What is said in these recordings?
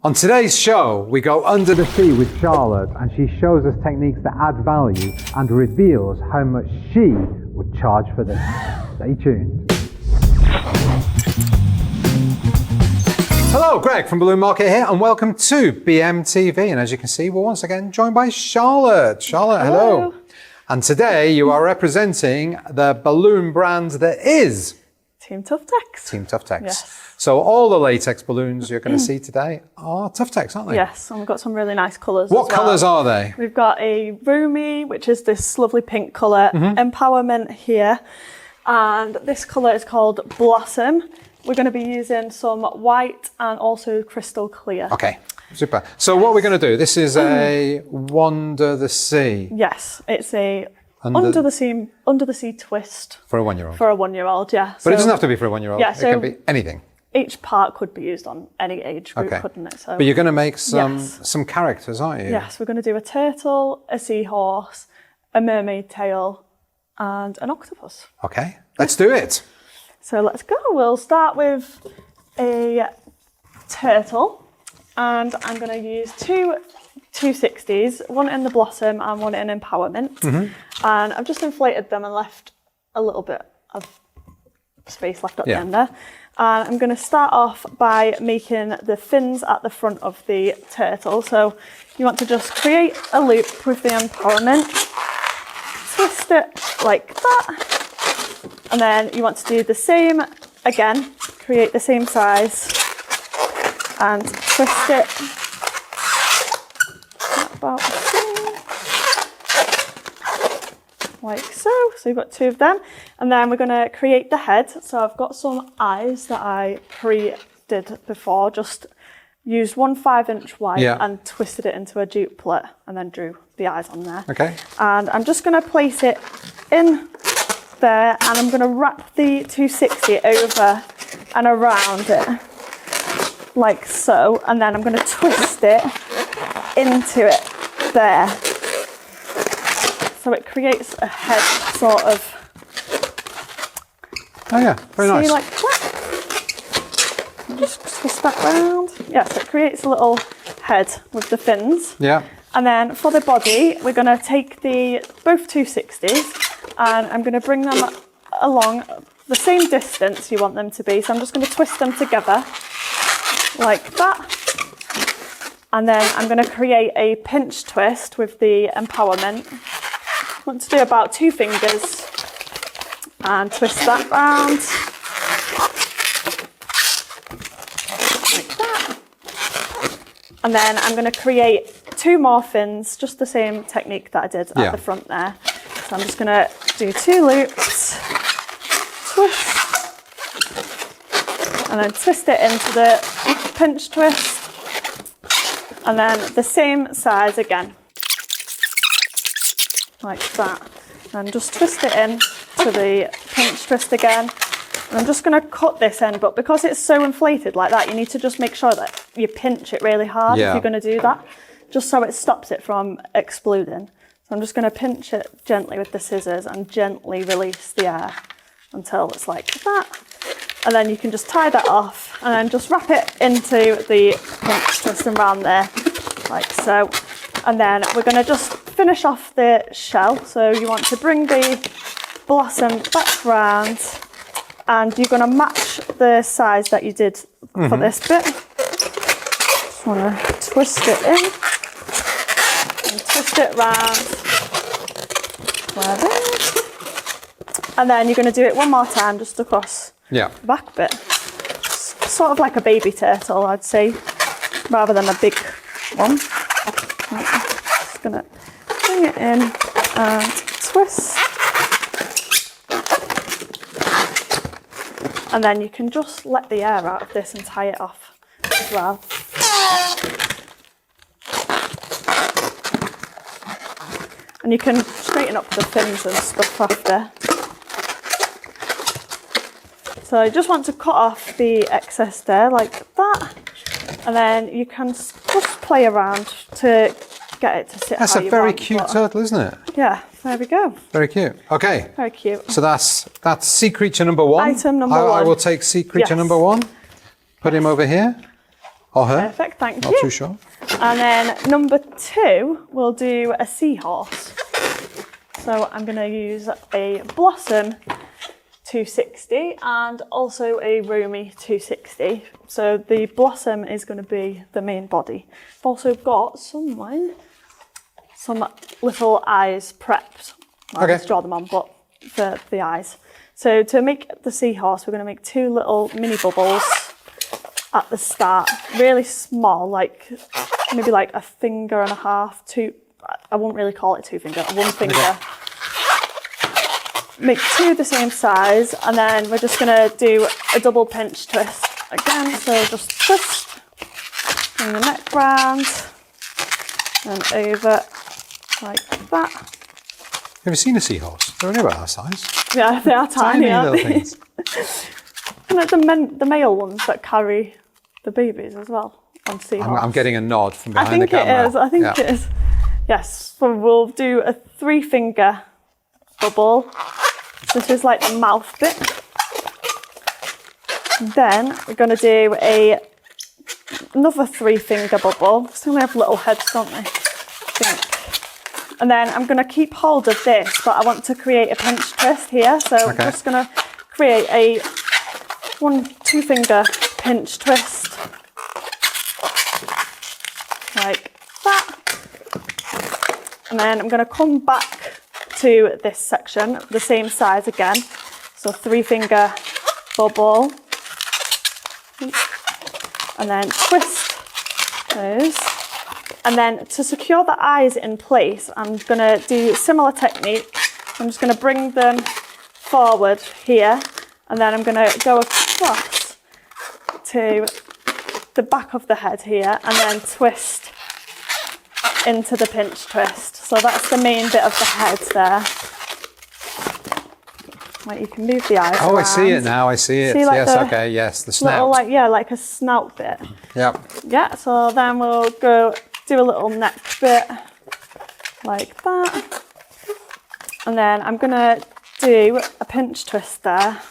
On today's show, we go under the sea with Charlotte and she shows us techniques that add value and reveals how much she would charge for this. Stay tuned. Hello, Greg from Balloon Market here and welcome to BMTV. And as you can see, we're once again joined by Charlotte. Charlotte, hello. And today you are representing the balloon brand that is Team TUFTEX. Team TUFTEX. Yes. So all the latex balloons you're going to see today are TUFTEX, aren't they? Yes, and we've got some really nice colours. What colours are they? We've got a Roomy, which is this lovely pink colour, Empowerment here, and this colour is called Blossom. We're going to be using some white and also crystal clear. Okay, super. So what we're going to do, this is a Wander the Sea. Yes, it's a under the sea twist. For a 1-year-old? For a 1-year-old, yeah. But it doesn't have to be for a 1-year-old. Yeah, it can be anything. Each part could be used on any age group, couldn't it? So, but you're going to make some characters, aren't you? Yes, we're going to do a turtle, a seahorse, a mermaid tail, and an octopus. Okay, let's do it. So let's go. We'll start with a turtle, and I'm going to use two 260s, one in the Blossom and one in Empowerment. And I've just inflated them and left a little bit of space left at the end there. And I'm going to start off by making the fins at the front of the turtle. So you want to just create a loop with the Empowerment, twist it like that, and then you want to do the same again, create the same size and twist it about like so. So you've got two of them, and then we're going to create the head. So I've got some eyes that I pre-did before, just used one 5-inch wide and twisted it into a duplicate and then drew the eyes on there. Okay. And I'm just going to place it in there, and I'm going to wrap the 260 over and around it like so, and then I'm going to twist it into it there. So it creates a head sort of. Oh yeah, very nice. See, like that. Just twist that round. Yeah, so it creates a little head with the fins. Yeah. And then for the body, we're going to take both 260s and I'm going to bring them along the same distance you want them to be. So I'm just going to twist them together like that. And then I'm going to create a pinch twist with the Empowerment. I want to do about 2 fingers and twist that round like that. And then I'm going to create 2 more fins, just the same technique that I did at the front there. So I'm just going to do 2 loops, twist, and then twist it into the pinch twist, and then the same size again, like that. And just twist it in to the pinch twist again. And I'm just going to cut this end, but because it's so inflated like that, you need to just make sure that you pinch it really hard if you're going to do that, just so it stops it from exploding. So I'm just going to pinch it gently with the scissors and gently release the air until it's like that. And then you can just tie that off and then just wrap it into the pinch twist and round there, like so. And then we're going to just finish off the shell. So you want to bring the Blossom back round and you're going to match the size that you did for this bit. Just want to twist it in and twist it round like that. And then you're going to do it one more time just across the back bit. Sort of like a baby turtle, I'd say, rather than a big one. Just going to bring it in and twist. And then you can just let the air out of this and tie it off as well. And you can straighten up the fins and stuff after. So I just want to cut off the excess there like that. And then you can just play around to get it to sit. That's a very cute turtle, isn't it? Yeah, there we go. Very cute. Okay. Very cute. So that's sea creature number 1. Item number 1. I will take sea creature number 1. Put him over here Or her? Perfect, thank Not you. too sure. And then number 2, we'll do a seahorse. So I'm going to use a Blossom 260 and also a Roomy 260. So the Blossom is going to be the main body. I've also got some little eyes prepped. I'll just draw them on, but for the eyes. So to make the seahorse, we're going to make 2 little mini bubbles at the start, really small, like maybe like a finger and a half, 2. I won't really call it 2 finger, 1 finger. Okay. Make 2 the same size, and then we're just gonna do a double pinch twist again. So just twist, bring the neck round, and over like that. Have you seen a seahorse? They're only about our size. Yeah, they are tiny, aren't little they? things. And like the male ones that carry the babies as well on seahorse. I'm getting a nod from behind the camera. I think it is. Yes, so we'll do a 3 finger bubble. This is like the mouth bit. Then we're going to do another 3 finger bubble. So we have little heads, don't they? I think. And then I'm going to keep hold of this, but I want to create a pinch twist here. So I'm just going to create a 1-2 finger pinch twist. Like that. And then I'm going to come back to this section, the same size again. So 3 finger bubble. And then twist those. And then to secure the eyes in place, I'm going to do similar technique. I'm just going to bring them forward here. And then I'm going to go across to the back of the head here and then twist into the pinch twist. So that's the main bit of the head there. Like you can move the eyes around. I see it now, I see it. See, like yes, okay, yes, the snout. Little, like a snout bit. Yep. Yeah, so then we'll go do a little neck bit like that. And then I'm gonna do a pinch twist there,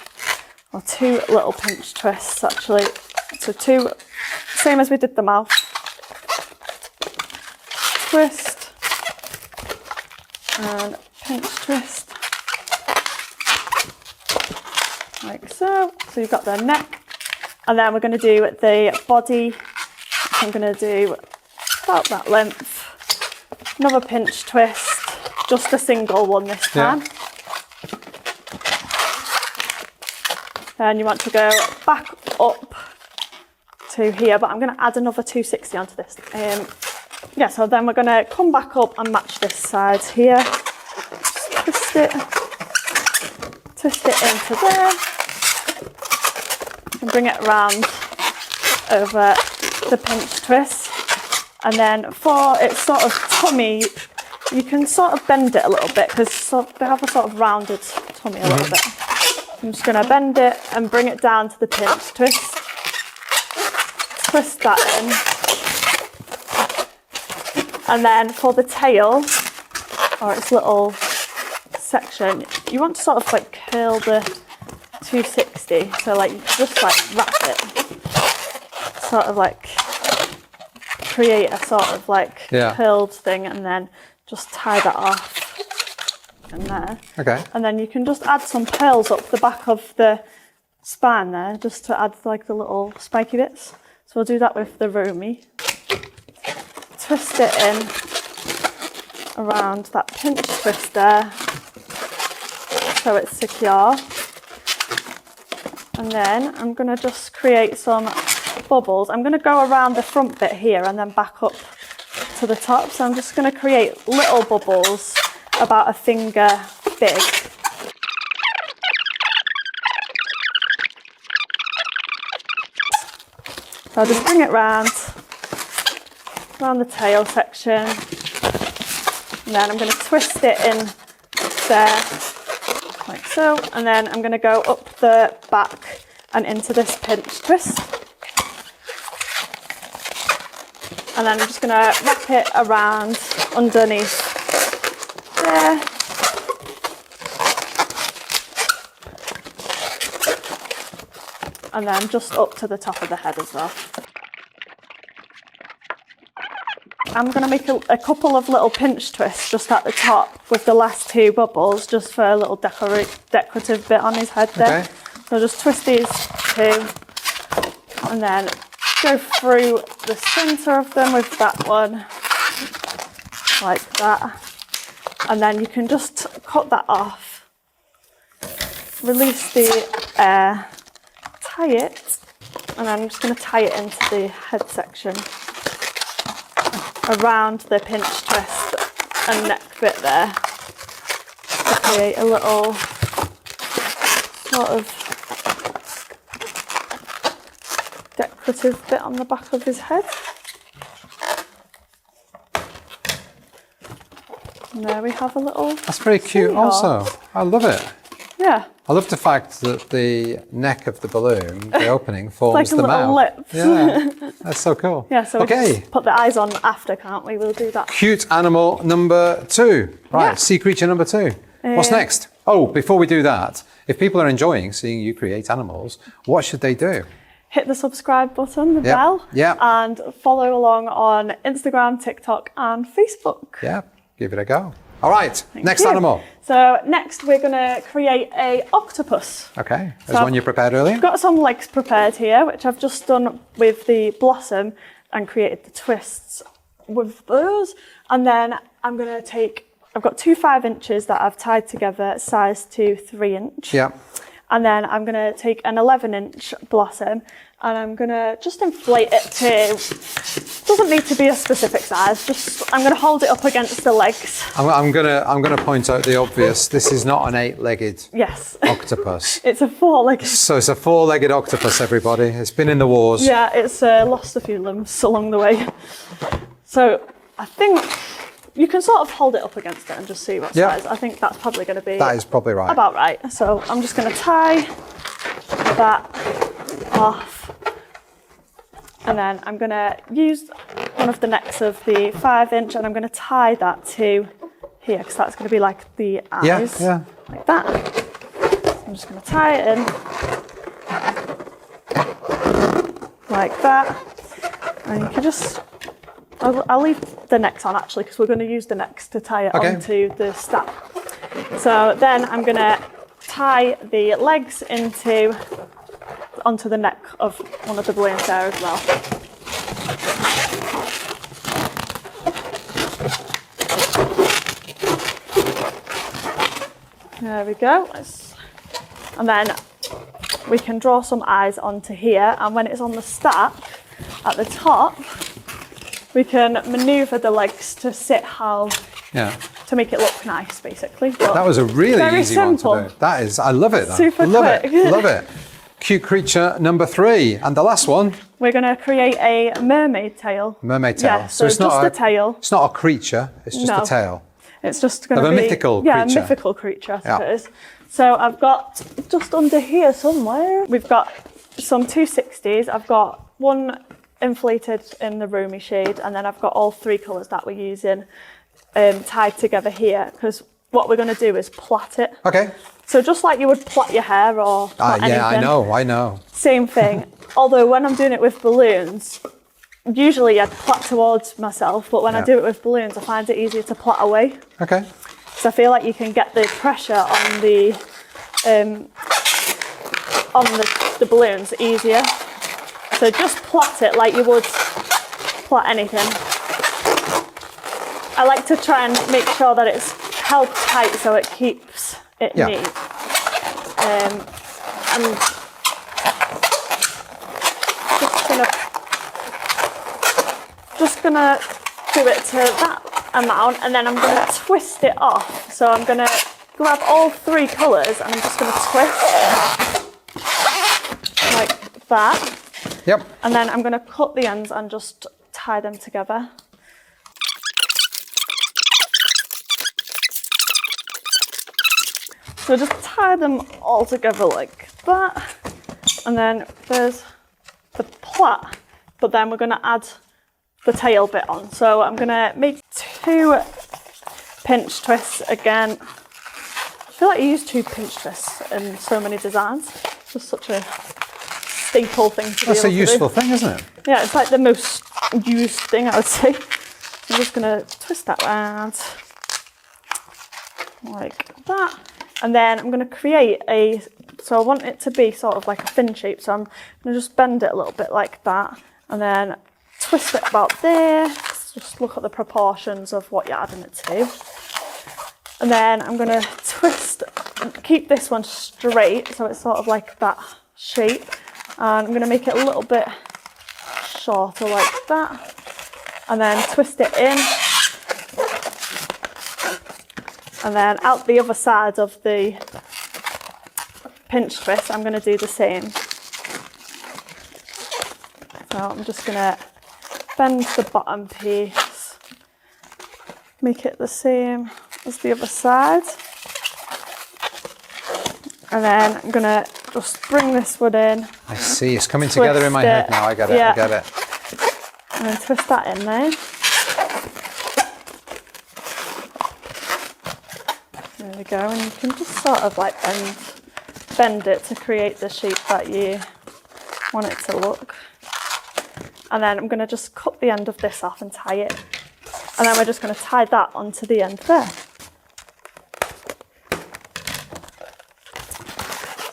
or 2 little pinch twists actually. So 2, same as we did the mouth. Twist and pinch twist like so. So you've got the neck, and then we're going to do the body. I'm going to do about that length. Another pinch twist, just a single one this time. Yeah. Then you want to go back up to here, but I'm going to add another 260 onto this. Yeah, so then we're going to come back up and match this side here. Just twist it into there, and bring it around over the pinch twist. And then for its sort of tummy, you can sort of bend it a little bit because they have a sort of rounded tummy a little bit. I'm just going to bend it and bring it down to the pinch twist. Twist that in. And then for the tail, or its little section, you want to sort of like curl the 260. So like just like wrap it. Sort of like create a sort of like curled thing and then just tie that off in there. Okay. And then you can just add some pearls up the back of the spine there, just to add like the little spiky bits. So we'll do that with the Roomy. Twist it in around that pinch twist there so it's secure. And then I'm going to just create some bubbles. I'm going to go around the front bit here and then back up to the top. So I'm just going to create little bubbles about a finger big. So I'll just bring it round the tail section, and then I'm going to twist it in there like so, and then I'm going to go up the back and into this pinch twist, and then I'm just going to wrap it around underneath there. And then just up to the top of the head as well. I'm going to make a couple of little pinch twists just at the top with the last 2 bubbles, just for a little decorative bit on his head there. Okay. So just twist these 2 and then go through the centre of them with that one, like that. And then you can just cut that off, release the air, tie it, and then I'm just going to tie it into the head section around the pinch twist and neck bit there to create a little sort of decorative bit on the back of his head. And there we have a little... That's pretty cute Seahorse. also. I love it. Yeah. I love the fact that the neck of the balloon, the opening, forms Like a the little mouth. lips. Yeah, that's so cool. Yeah, so we okay. just put the eyes on after, can't we? We'll do that. Cute animal number 2. Right, Yeah. sea creature number 2. What's next? Oh, before we do that, if people are enjoying seeing you create animals, what should they do? Hit the subscribe button, the bell, and follow along on Instagram, TikTok, and Facebook. Yeah, give it a go. All right, next you. animal. So next we're going to create a octopus. Okay, there's one you prepared earlier. I've got some legs prepared here, which I've just done with the blossom and created the twists with those. And then I'm going to take, I've got 2 5-inches that I've tied together, size to 3-inch. Yeah. And then I'm going to take an 11-inch blossom and I'm going to just inflate it to, doesn't need to be a specific size, just I'm going to hold it up against the legs. I'm gonna point out the obvious. This is not an 8-legged Yes. octopus. It's a 4-legged. So it's a 4-legged octopus, everybody. It's been in the wars. Yeah, it's lost a few limbs along the way. So I think you can sort of hold it up against it and just see what size. I think that's probably going to be... That is probably right. About right. So I'm just going to tie that off. And then I'm going to use one of the necks of the 5-inch and I'm going to tie that to here because that's going to be like the eyes. Yeah. Like that. I'm just going to tie it in. Like that. And you can just... I'll leave the necks on actually because we're going to use the necks to tie it onto the staff. So then I'm going to tie the legs onto the neck of one of the balloons there as well. There we go. And then we can draw some eyes onto here, and when it's on the stack at the top, we can manoeuvre the legs to sit to make it look nice, basically. But that was a really easy simple. one to do. That is, I love it. Super love quick. it. Love it. Cute creature number 3, and the last one. We're going to create a mermaid tail. Mermaid tail. Yeah, so it's not just a tail. It's not a creature. It's just a tail. It's just going to be a mythical creature. Yeah, a mythical creature, I suppose. So I've got just under here somewhere. We've got some 260s. I've got one inflated in the roomy shade, and then I've got all 3 colours that we're using tied together here because what we're going to do is plait it. Okay. So just like you would plait your hair or plait anything. Yeah, I know. Same thing. Although when I'm doing it with balloons, usually I'd plait towards myself, but when I do it with balloons, I find it easier to plait away. Okay. So I feel like you can get the pressure on the balloons easier. So just plait it like you would plait anything. I like to try and make sure that it's held tight so it keeps it neat. And just gonna do it to that amount, and then I'm gonna twist it off. So I'm gonna grab all 3 colours and I'm just gonna twist like that. Yep. And then I'm gonna cut the ends and just tie them together. So just tie them all together like that. And then there's the plait, but then we're gonna add the tail bit on. So I'm gonna make 2 pinch twists again. I feel like you use 2 pinch twists in so many designs. It's just such a staple thing to do. That's a useful thing, isn't it? Yeah, it's like the most used thing, I would say. I'm just going to twist that round like that. And then I'm going to create so I want it to be sort of like a fin shape. So I'm going to just bend it a little bit like that. And then twist it about there. Just look at the proportions of what you're adding it to. And then I'm going to keep this one straight. So it's sort of like that shape. And I'm going to make it a little bit shorter like that. And then twist it in. And then out the other side of the pinch twist, I'm going to do the same. So I'm just going to bend the bottom piece, make it the same as the other side. And then I'm going to just bring this one in. I see, it's coming together in my head now. I get it, I get it. And then twist that in there. There we go, and you can just sort of like bend it to create the shape that you want it to look. And then I'm going to just cut the end of this off and tie it. And then we're just going to tie that onto the end there.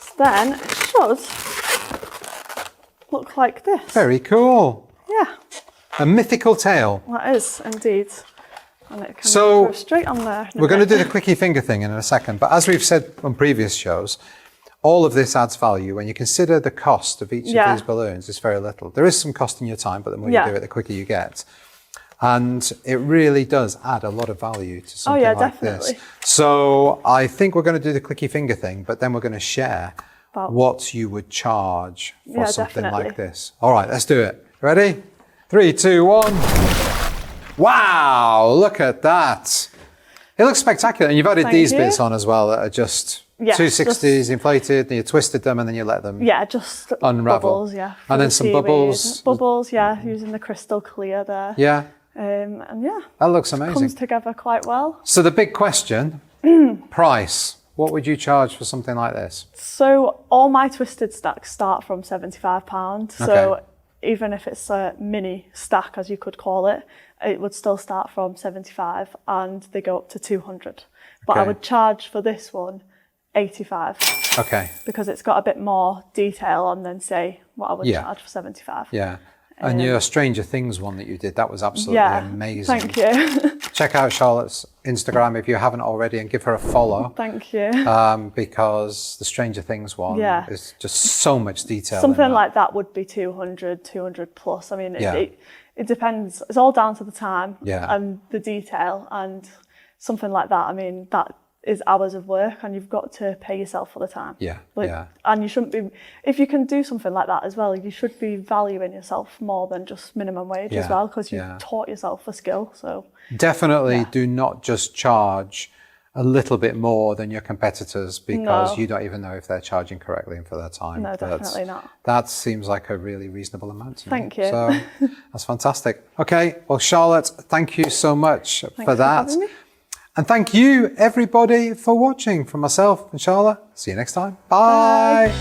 So then it should look like this. Very cool. Yeah. A mythical tail. That is indeed. And it can So, go straight on there. We're going to do the quickie finger thing in a second, but as we've said on previous shows, all of this adds value. When you consider the cost of each of these balloons, it's very little. There is some cost in your time, but the more you do it, the quicker you get. And it really does add a lot of value to something like this. So I think we're going to do the clicky finger thing, but then we're going to share what you would charge for something like this. All right, let's do it. Ready? 3, 2, 1. Wow, look at that. It looks spectacular. And you've added these bits on as well that are just 260s inflated, and you twisted them and then you let them just unravel. Bubbles, and then some bubbles. Bubbles, using the crystal clear there. Yeah. And that looks amazing. Comes together quite well. So the big question, price. What would you charge for something like this? So all my twisted stacks start from £75. So even if it's a mini stack, as you could call it, it would still start from 75 and they go up to 200. But I would charge for this one 85. Okay. Because it's got a bit more detail on than say what I would charge for 75. Yeah. And your Stranger Things one that you did, that was absolutely amazing. Thank you. Check out Charlotte's Instagram if you haven't already and give her a follow. Thank you. Because the Stranger Things one is just so much detail. Something like that would be 200 plus. I mean, it depends. It's all down to the time and the detail, and something like that. I mean, that is hours of work and you've got to pay yourself for the time. And you shouldn't be, if you can do something like that as well, you should be valuing yourself more than just minimum wage as well, because you've taught yourself a skill. So definitely do not just charge a little bit more than your competitors because you don't even know if they're charging correctly and for their time. No, definitely not. That seems like a really reasonable amount to me. Thank you. So that's fantastic. Okay, well, Charlotte, thank you so much for that. And thank you, everybody, for watching. From myself and Charlotte, see you next time. Bye.